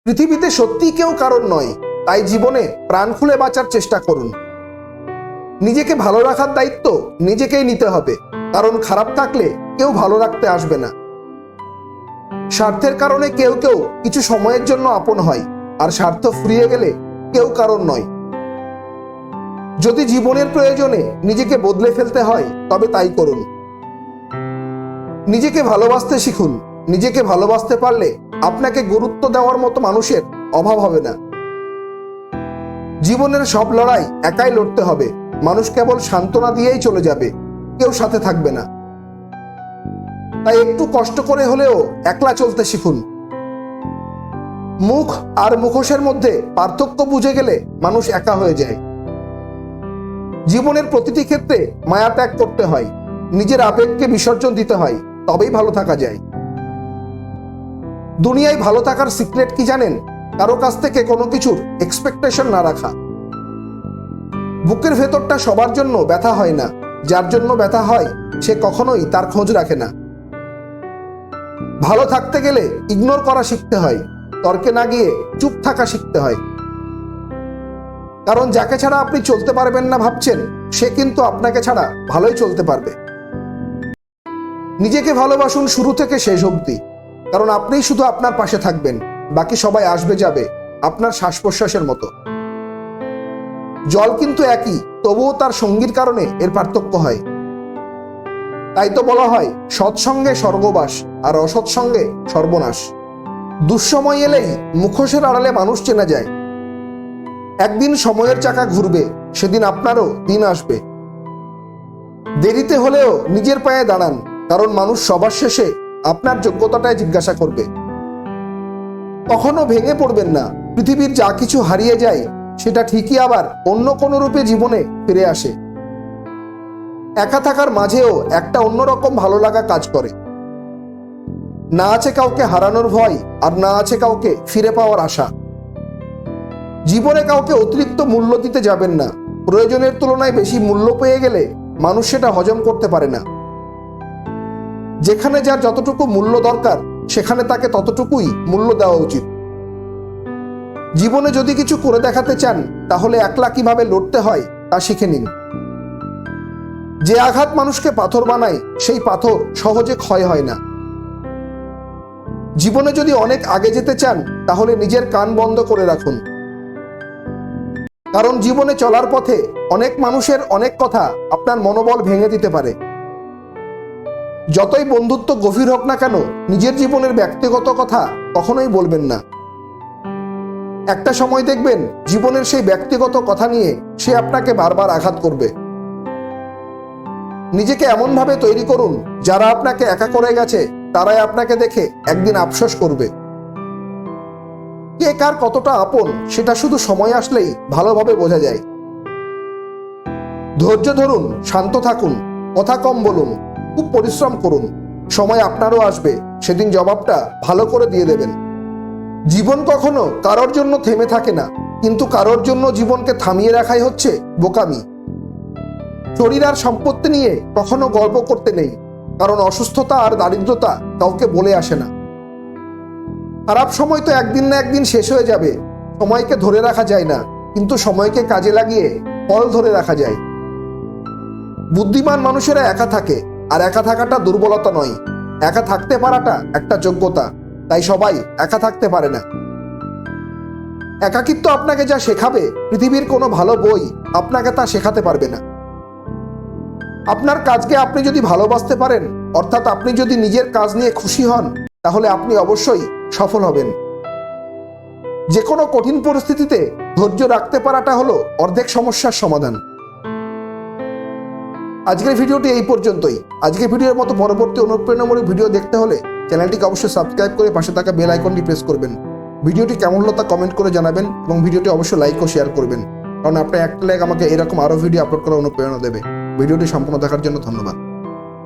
পৃথিবীতে সত্যিই কেউ কারণ নয়, তাই জীবনে প্রাণ খুলে বাঁচার চেষ্টা করুন। নিজেকে ভালো রাখার দায়িত্ব নিজেকেই নিতে হবে, কারণ খারাপ থাকলে কেউ ভালো রাখতে আসবে না। স্বার্থের কারণে কেউ কেউ কিছু সময়ের জন্য আপন হয়, আর স্বার্থ ফুরিয়ে গেলে কেউ কারণ নয়। যদি জীবনের প্রয়োজনে নিজেকে বদলে ফেলতে হয় তবে তাই করুন। নিজেকে ভালোবাসতে শিখুন। নিজেকে ভালোবাসতে পারলে আপনাকে গুরুত্ব দেওয়ার মতো মানুষের অভাব হবে না। জীবনের সব লড়াই একাই লড়তে হবে। মানুষ কেবল সান্ত্বনা দিয়েই চলে যাবে, কেউ সাথে থাকবে না। তাই একটু কষ্ট করে হলেও একলা চলতে শিখুন। মুখ আর মুখোশের মধ্যে পার্থক্য বুঝে গেলে মানুষ একা হয়ে যায়। জীবনের প্রতিটি ক্ষেত্রে মায়া ত্যাগ করতে হয়, নিজের আবেগকে বিসর্জন দিতে হয়, তবেই ভালো থাকা যায়। দুনিয়ায় ভালো থাকার সিক্রেট কি জানেন? কারো কাছ থেকে কোনো কিছুর এক্সপেকটেশন না রাখা। বুকের ভেতরটা সবার জন্য ব্যথা হয় না, যার জন্য ব্যথা হয় সে কখনোই তার খোঁজ রাখে না। ভালো থাকতে গেলে ইগনোর করা শিখতে হয়, তর্কে না গিয়ে চুপ থাকা শিখতে হয়। কারণ যাকে ছাড়া আপনি চলতে পারবেন না ভাবছেন, সে কিন্তু আপনাকে ছাড়া ভালোই চলতে পারবে। নিজেকে ভালোবাসুন শুরু থেকে শেষ অবধি, কারণ আপনিই শুধু আপনার পাশে থাকবেন, বাকি সবাই আসবে যাবে আপনার শ্বাস প্রশ্বাসের মতো। জল কিন্তু একই, তবুও তার সঙ্গীর কারণে এর পার্থক্য হয়। তাই তো বলা হয় সৎসঙ্গে স্বর্গবাস, আর অসৎসঙ্গে সর্বনাশ। দুঃসময় এলেই মুখোশের আড়ালে মানুষ চেনা যায়। একদিন সময়ের চাকা ঘুরবে, সেদিন আপনারও দিন আসবে। দেরিতে হলেও নিজের পায়ে দাঁড়ান, কারণ মানুষ সবার শেষে আপনার যোগ্যতাটাই জিজ্ঞাসা করবে। কখনো ভেঙে পড়বেন না। পৃথিবীর যা কিছু হারিয়ে যায় সেটা ঠিকই আবার অন্য কোনো রূপে জীবনে ফিরে আসে। একা থাকার মাঝেও একটা অন্যরকম ভালো লাগা কাজ করে। না আছে কাউকে হারানোর ভয়, আর না আছে কাউকে ফিরে পাওয়ার আশা। জীবনে কাউকে অতিরিক্ত মূল্য দিতে যাবেন না। প্রয়োজনের তুলনায় বেশি মূল্য পেয়ে গেলে মানুষ সেটা হজম করতে পারে না। যেখানে যার যতটুকু মূল্য দরকার, সেখানে তাকে ততটুকুই মূল্য দেওয়া উচিত। জীবনে যদি কিছু করে দেখাতে চান, তাহলে একলা কিভাবে লড়তে হয় তা শিখে নিন। যে আঘাত মানুষকে পাথর বানায়, সেই পাথর সহজে ক্ষয় হয় না। জীবনে যদি অনেক আগে যেতে চান, তাহলে নিজের কান বন্ধ করে রাখুন। কারণ জীবনে চলার পথে অনেক মানুষের অনেক কথা আপনার মনোবল ভেঙে দিতে পারে। যতই বন্ধুত্ব গভীর হোক না কেন, নিজের জীবনের ব্যক্তিগত কথা কখনোই বলবেন না। একটা সময় দেখবেন জীবনের সেই ব্যক্তিগত কথা নিয়ে সে আপনাকে বারবার আঘাত করবে। নিজেকে এমনভাবে তৈরি করুন, যারা আপনাকে একা করে গেছে তারাই আপনাকে দেখে একদিন আফসোস করবে। কে কার কতটা আপন সেটা শুধু সময় আসলেই ভালোভাবে বোঝা যায়। ধৈর্য ধরুন, শান্ত থাকুন, কথা কম বলুন, খুব পরিশ্রম করুন। সময় আপনারও আসবে, সেদিন জবাবটা ভালো করে দিয়ে দেবেন। জীবন কখনো কারোর জন্য থেমে থাকে না, কিন্তু কারোর জন্য জীবনকে থামিয়ে রাখাই হচ্ছে বোকামি। শরীর আর সম্পত্তি নিয়ে কখনো গর্ব করতে নেই, কারণ অসুস্থতা আর দারিদ্রতা কাউকে বলে আসে না। খারাপ সময় তো একদিন না একদিন শেষ হয়ে যাবে। সময়কে ধরে রাখা যায় না, কিন্তু সময়কে কাজে লাগিয়ে ফল ধরে রাখা যায়। বুদ্ধিমান মানুষেরা একা থাকে, আর একা থাকাটা দুর্বলতা নয়, একা থাকতে পারাটা একটা যোগ্যতা। তাই সবাই একা থাকতে পারে না। একাকিত্ব আপনাকে যা শেখাবে, পৃথিবীর কোনো ভালো বই আপনাকে তা শেখাতে পারবে না। আপনার কাজকে আপনি যদি ভালোবাসতে পারেন, অর্থাৎ আপনি যদি নিজের কাজ নিয়ে খুশি হন, তাহলে আপনি অবশ্যই সফল হবেন। যে কোনো কঠিন পরিস্থিতিতে ধৈর্য রাখতে পারাটা হলো অর্ধেক সমস্যার সমাধান। আজকের ভিডিওটি এই পর্যন্তই। আজকের ভিডিওর মতো পরবর্তী অনুপ্রেরণামূলক ভিডিও দেখতে হলে চ্যানেলটিকে অবশ্যই সাবস্ক্রাইব করে পাশে থাকা বেল আইকনটি প্রেস করবেন। ভিডিওটি কেমন হলো তা কমেন্ট করে জানাবেন, এবং ভিডিওটি অবশ্যই লাইক ও শেয়ার করবেন, কারণ আপনার একটা লাইক আমাকে এরকম আরও ভিডিও আপলোড করার অনুপ্রেরণা দেবে। ভিডিওটি সম্পূর্ণ দেখার জন্য ধন্যবাদ।